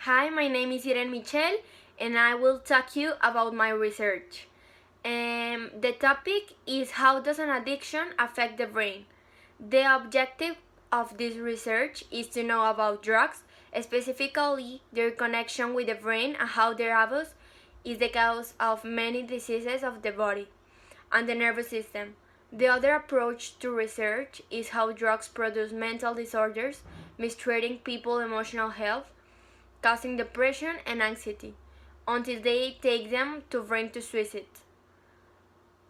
Hi, my name is Irene Michel and I will talk you about my research. The topic is how does an addiction affect the brain? The objective of this research is to know about drugs, specifically their connection with the brain and how their abuse is the cause of many diseases of the body and the nervous system. The other approach to research is how drugs produce mental disorders, mistreating people's emotional health, causing depression and anxiety, until they take them to bring to suicide.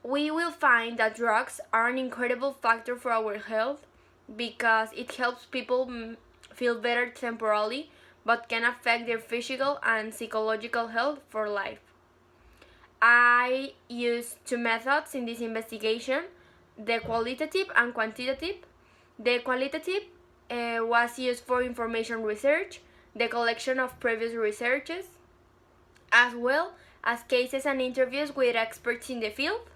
We will find that drugs are an incredible factor for our health because it helps people feel better temporarily but can affect their physical and psychological health for life. I used two methods in this investigation, the qualitative and quantitative. The qualitative was used for information research, the collection of previous researches, as well as cases and interviews with experts in the field,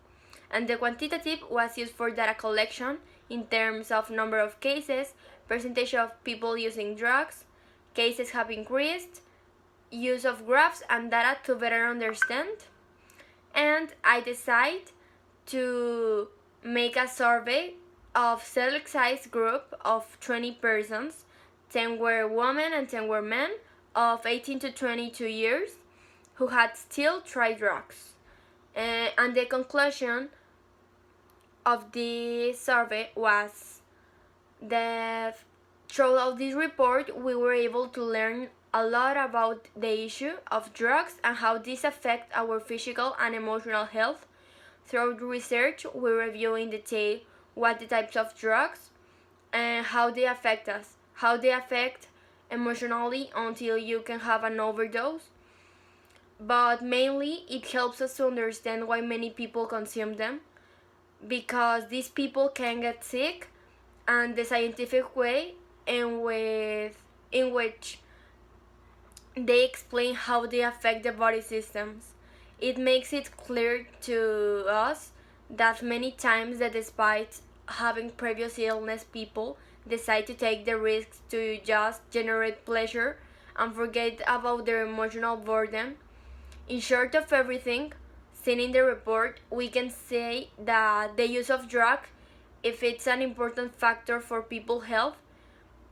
and the quantitative was used for data collection in terms of number of cases, percentage of people using drugs, cases have increased, use of graphs and data to better understand, and I decided to make a survey of select-sized group of 20 persons, 10 were women and 10 were men, of 18 to 22 years, who had still tried drugs. And the conclusion of this survey was that throughout this report we were able to learn a lot about the issue of drugs and how these affect our physical and emotional health. Throughout research, we review in detail what the types of drugs and how they affect us, how they affect emotionally until you can have an overdose. But mainly, it helps us to understand why many people consume them, because these people can get sick, and the scientific way in which they explain how they affect the body systems. It makes it clear to us that many times that despite having previous illness, people decide to take the risks to just generate pleasure and forget about their emotional burden. In short of everything seen in the report, we can say that the use of drug, if it's an important factor for people's health,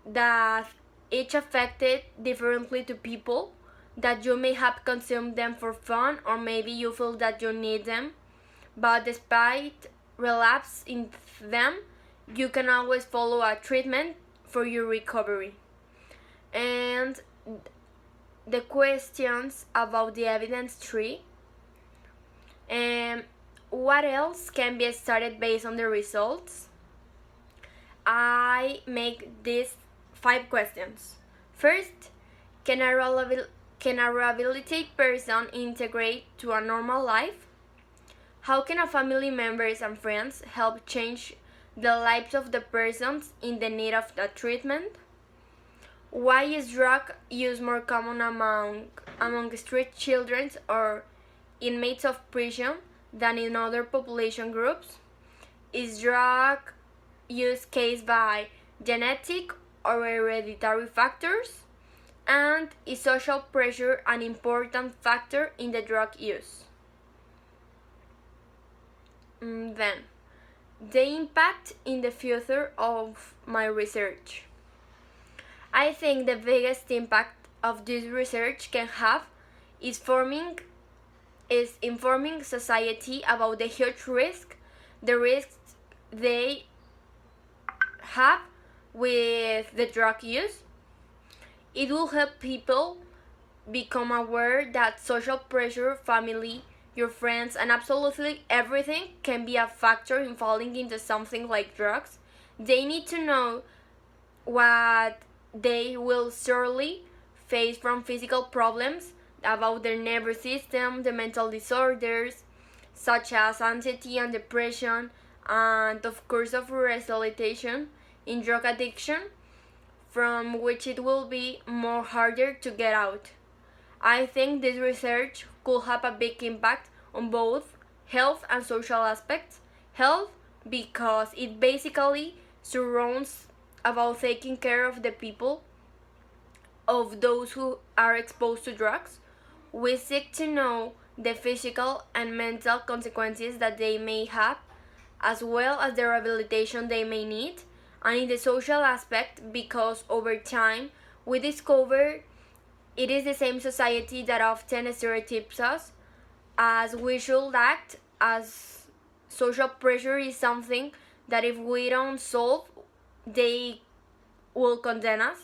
that each affected differently to people, that you may have consumed them for fun or maybe you feel that you need them, but despite relapse in them, you can always follow a treatment for your recovery. And the questions about the evidence tree, what else can be started based on the results? I make these 5 questions. First, can a rehabilitated person integrate to a normal life? How can a family members and friends help change the lives of the persons in the need of the treatment? Why is drug use more common among street children or inmates of prison than in other population groups? Is drug use caused by genetic or hereditary factors? And is social pressure an important factor in the drug use? Then, the impact in the future of my research. I think the biggest impact of this research can have is informing society about the huge the risks they have with the drug use. It will help people become aware that social pressure, family, your friends, and absolutely everything can be a factor in falling into something like drugs. They need to know what they will surely face from physical problems about their nervous system, the mental disorders such as anxiety and depression, and of course of rehabilitation in drug addiction, from which it will be more harder to get out. I think this research could have a big impact on both health and social aspects. Health, because it basically surrounds about taking care of the people of those who are exposed to drugs. We seek to know the physical and mental consequences that they may have, as well as the rehabilitation they may need, and in the social aspect, because over time we discover it is the same society that often stereotypes us as we should act, as social pressure is something that if we don't solve, they will condemn us.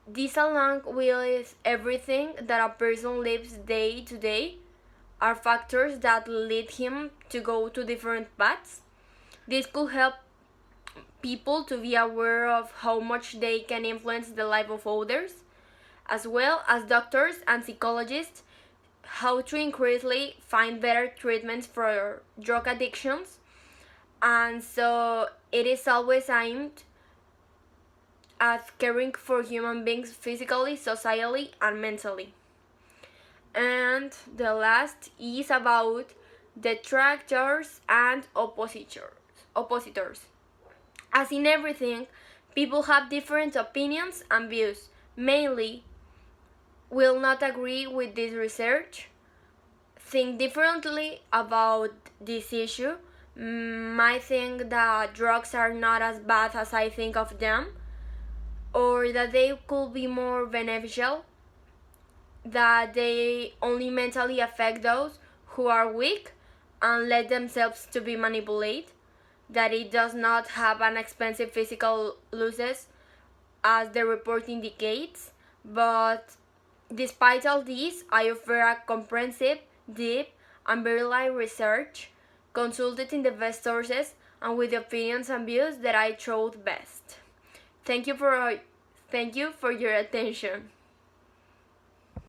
This, along with everything that a person lives day to day, are factors that lead him to go to different paths. This could help people to be aware of how much they can influence the life of others, as well as doctors and psychologists how to increasingly find better treatments for drug addictions. And so it is always aimed at caring for human beings physically, socially, and mentally. And the last is about detractors and oppositors. As in everything, people have different opinions and views. Mainly, will not agree with this research, think differently about this issue, might think that drugs are not as bad as I think of them, or that they could be more beneficial, that they only mentally affect those who are weak and let themselves to be manipulated, that it does not have an expensive physical losses as the report indicates, but despite all this, I offer a comprehensive, deep, and verified research, consulted in the best sources and with the opinions and views that I thought best. Thank you for your attention.